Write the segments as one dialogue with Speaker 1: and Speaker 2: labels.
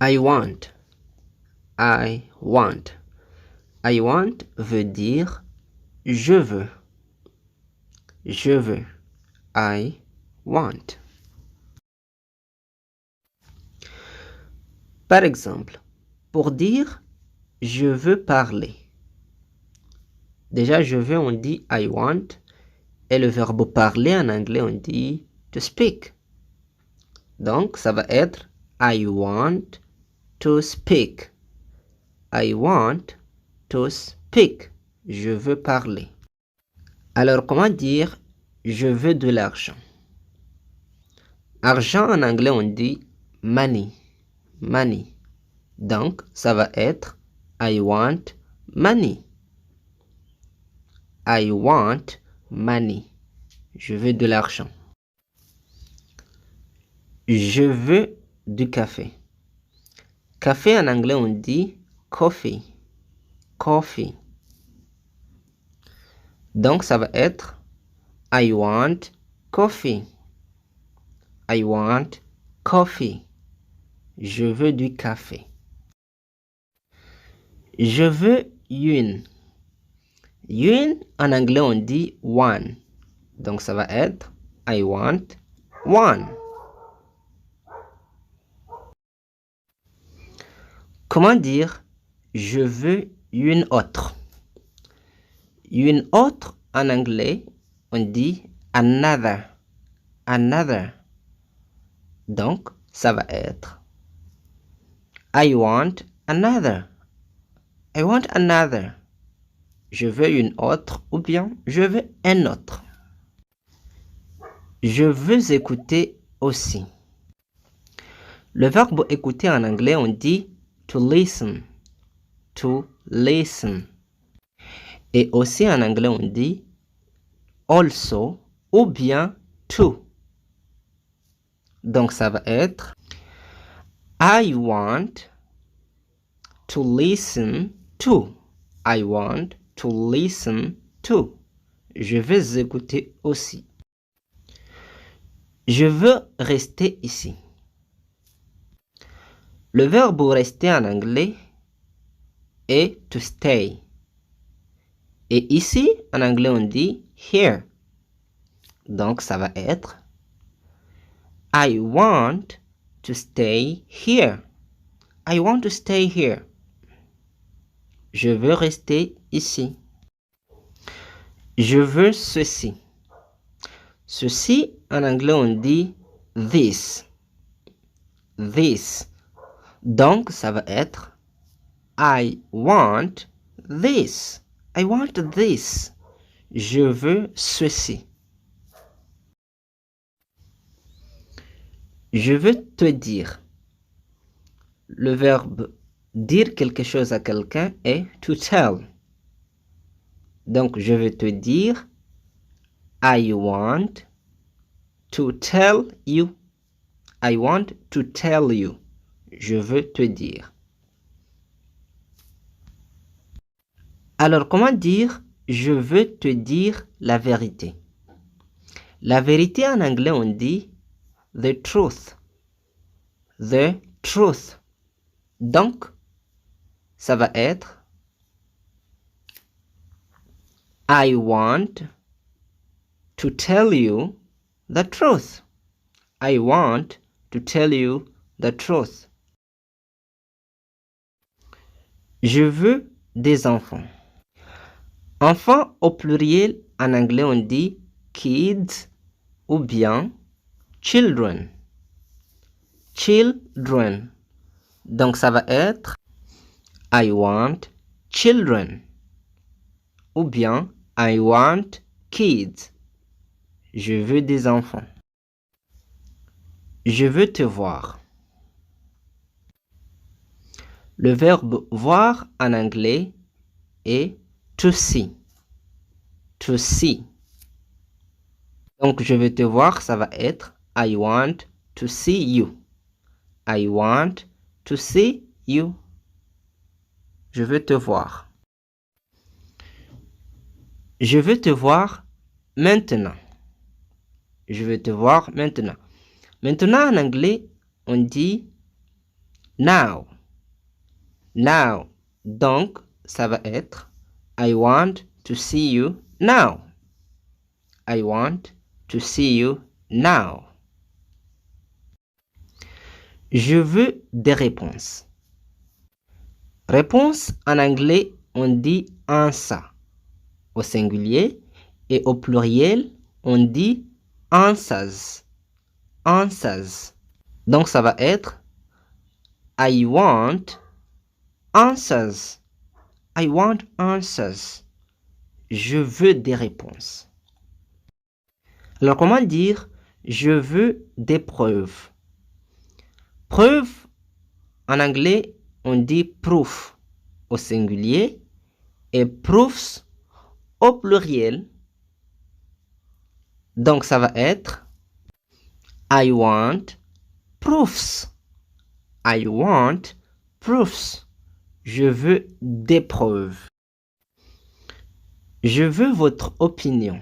Speaker 1: I want. I want. I want veut dire je veux. Je veux. I want. Par exemple, pour dire je veux parler. Déjà, je veux, on dit I want. Et le verbe parler en anglais, on dit to speak. Donc, ça va être I want to speak. I want to speak. Je veux parler. Alors, comment dire je veux de l'argent? Argent en anglais, on dit money. Money. Donc, ça va être I want money. I want money. Je veux de l'argent. Je veux du café. Café en anglais, on dit coffee. Coffee. Donc, ça va être I want coffee. I want coffee. Je veux du café. Je veux une. Une, en anglais, on dit one. Donc, ça va être I want one. Comment dire je veux une autre? Une autre, en anglais, on dit another. Another. Donc, ça va être I want another. I want another. Je veux une autre ou bien je veux un autre. Je veux écouter aussi. Le verbe écouter en anglais, on dit to listen. To listen. Et aussi en anglais, on dit also ou bien to. Donc, ça va être I want to listen to. I want to listen to. Je vais écouter aussi. Je veux rester ici. Le verbe rester en anglais est to stay. Et ici, en anglais, on dit here. Donc, ça va être I want to stay here. I want to stay here. Je veux rester ici. Je veux ceci. Ceci, en anglais, on dit this. This. Donc, ça va être I want this. I want this. Je veux ceci. Je veux te dire. Le verbe dire quelque chose à quelqu'un est to tell. Donc, je veux te dire I want to tell you. I want to tell you. Je veux te dire. Alors, comment dire je veux te dire la vérité? La vérité en anglais, on dit the truth. The truth. Donc, ça va être I want to tell you the truth. I want to tell you the truth. Je veux des enfants. Enfants au pluriel, en anglais, on dit kids ou bien children. Children. Donc, ça va être I want children. Ou bien I want kids. Je veux des enfants. Je veux te voir. Le verbe voir en anglais est to see. To see. Donc, je veux te voir, ça va être I want to see you. I want to see you. Je veux te voir. Je veux te voir maintenant. Je veux te voir maintenant. Maintenant, en anglais, on dit now. Now. Donc, ça va être I want to see you now. I want to see you now. Je veux des réponses. Réponse en anglais, on dit answer au singulier et au pluriel, on dit answers. Answers. Donc ça va être I want answers. I want answers. Je veux des réponses. Alors comment dire je veux des preuves? Preuve en anglais, on dit proof au singulier et proofs au pluriel. Donc ça va être I want proofs. I want proofs. Je veux des preuves. Je veux votre opinion.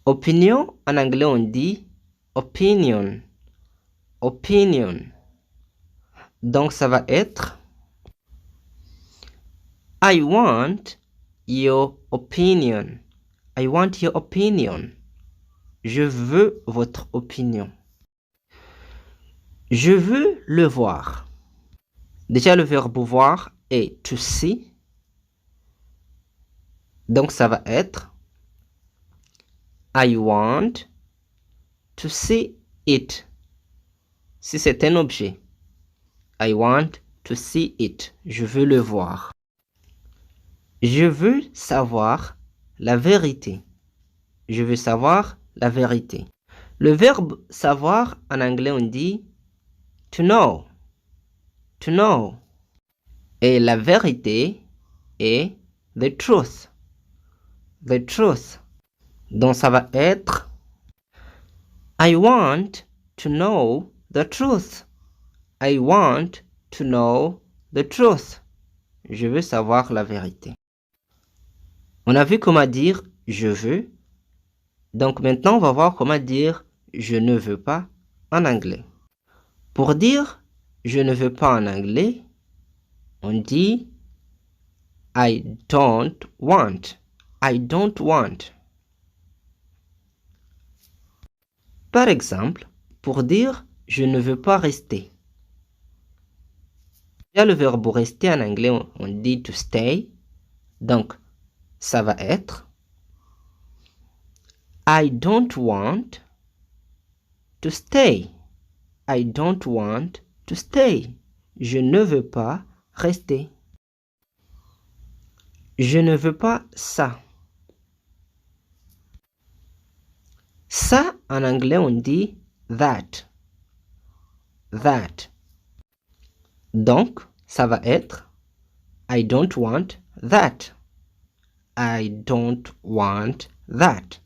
Speaker 1: Opinion, en anglais, on dit opinion. Opinion. Donc, ça va être I want your opinion. I want your opinion. Je veux votre opinion. Je veux le voir. Déjà, le verbe voir est to see. Donc, ça va être I want to see it. Si c'est un objet. I want to see it. Je veux le voir. Je veux savoir la vérité. Je veux savoir la vérité. Le verbe savoir, en anglais, on dit to know. To know. Et la vérité est the truth. The truth. Donc ça va être I want to know the truth. I want to know the truth. Je veux savoir la vérité. On a vu comment dire je veux. Donc maintenant, on va voir comment dire je ne veux pas en anglais. Pour dire je ne veux pas en anglais, on dit I don't want. I don't want. Par exemple, pour dire je ne veux pas rester. Il y a le verbe rester en anglais, on dit to stay. Donc, ça va être I don't want to stay. I don't want to stay. Je ne veux pas rester. Je ne veux pas ça. Ça, en anglais, on dit that. That. Donc, ça va être I don't want that. I don't want that.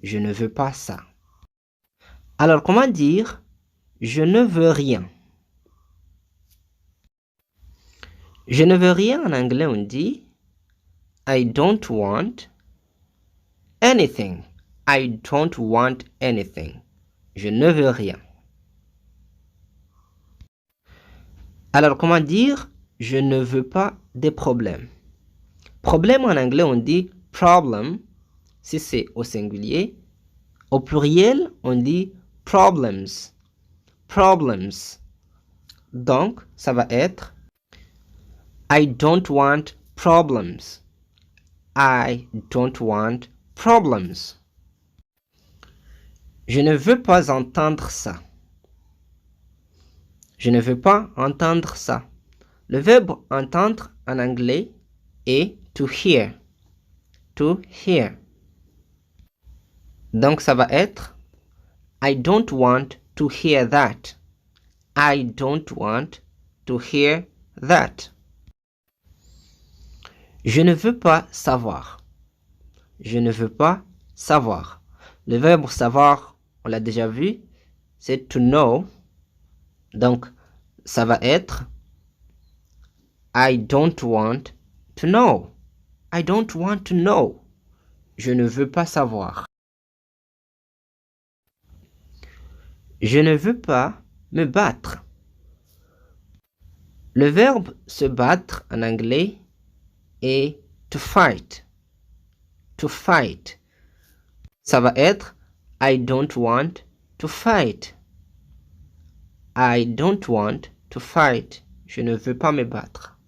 Speaker 1: Je ne veux pas ça. Alors, comment dire je ne veux rien? Je ne veux rien en anglais, on dit I don't want anything. I don't want anything. Je ne veux rien. Alors, comment dire je ne veux pas des problèmes? Problème en anglais, on dit problem, si c'est au singulier. Au pluriel, on dit problems. Problems. Donc, ça va être I don't want problems. I don't want problems. Je ne veux pas entendre ça. Je ne veux pas entendre ça. Le verbe entendre en anglais est to hear. To hear. Donc ça va être I don't want to hear that. I don't want to hear that. Je ne veux pas savoir. Je ne veux pas savoir. Le verbe savoir, on l'a déjà vu, c'est to know. Donc, ça va être I don't want to know. I don't want to know. Je ne veux pas savoir. Je ne veux pas me battre. Le verbe se battre en anglais est to fight. To fight. Ça va être I don't want to fight. I don't want to fight. Je ne veux pas me battre.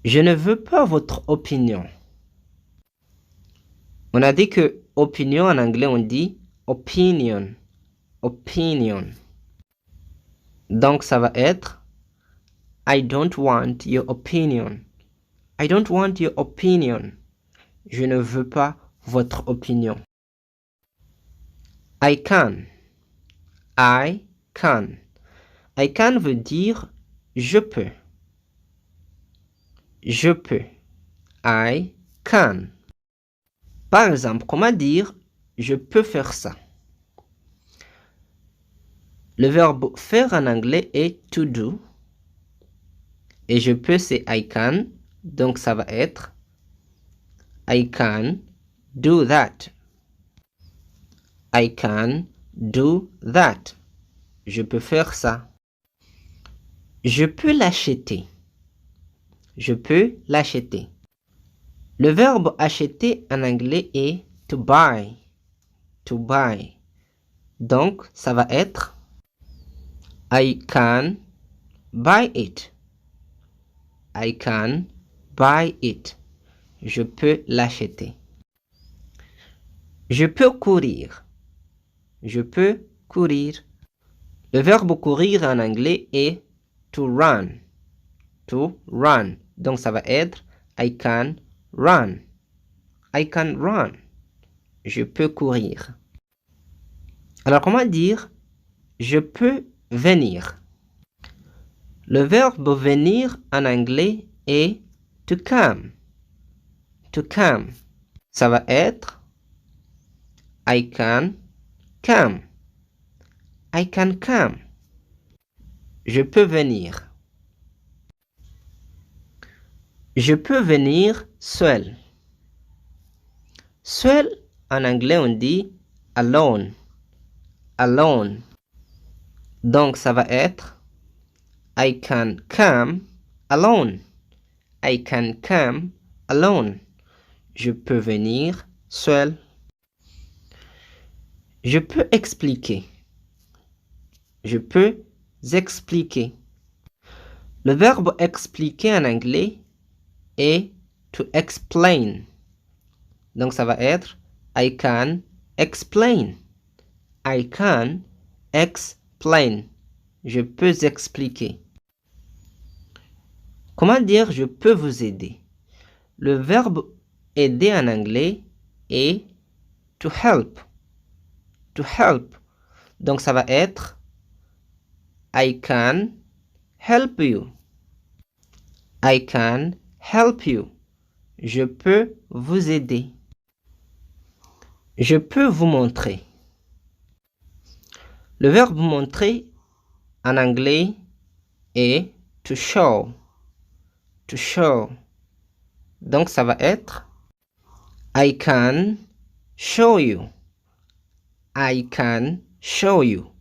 Speaker 1: Je ne veux pas votre opinion. On a dit que opinion en anglais on dit opinion. Opinion. Donc ça va être I don't want your opinion. I don't want your opinion. Je ne veux pas votre opinion. I can. I can. I can veut dire je peux. Je peux. I can. Par exemple, comment dire je peux faire ça? Le verbe faire en anglais est to do. Et je peux c'est I can. Donc ça va être I can do that. I can do that. Je peux faire ça. Je peux l'acheter. Je peux l'acheter. Le verbe acheter en anglais est to buy. To buy. Donc, ça va être I can buy it. I can buy it. Je peux l'acheter. Je peux courir. Je peux courir. Le verbe courir en anglais est to run. To run. Donc, ça va être I can run. I can run. Je peux courir. Alors, comment dire je peux venir? Le verbe venir en anglais est to come. To come. Ça va être I can come. I can come. Je peux venir. Je peux venir seul. Seul, en anglais, on dit alone. Alone. Donc, ça va être I can come alone. I can come alone. Je peux venir seul. Je peux expliquer. Je peux expliquer. Le verbe expliquer en anglais est to explain. Donc ça va être I can explain. I can explain. Je peux expliquer. Comment dire je peux vous aider? Le verbe aider en anglais est to help. To help. Donc ça va être I can help you. I can help you. Je peux vous aider. Je peux vous montrer. Le verbe montrer en anglais est to show. To show. Donc ça va être I can show you. I can show you.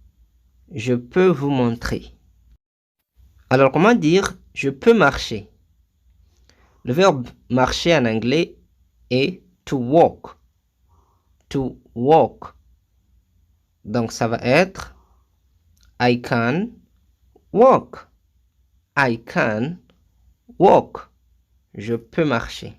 Speaker 1: Je peux vous montrer. Alors comment dire je peux marcher? Le verbe marcher en anglais est to walk. To walk. Donc ça va être I can walk. I can walk. Je peux marcher.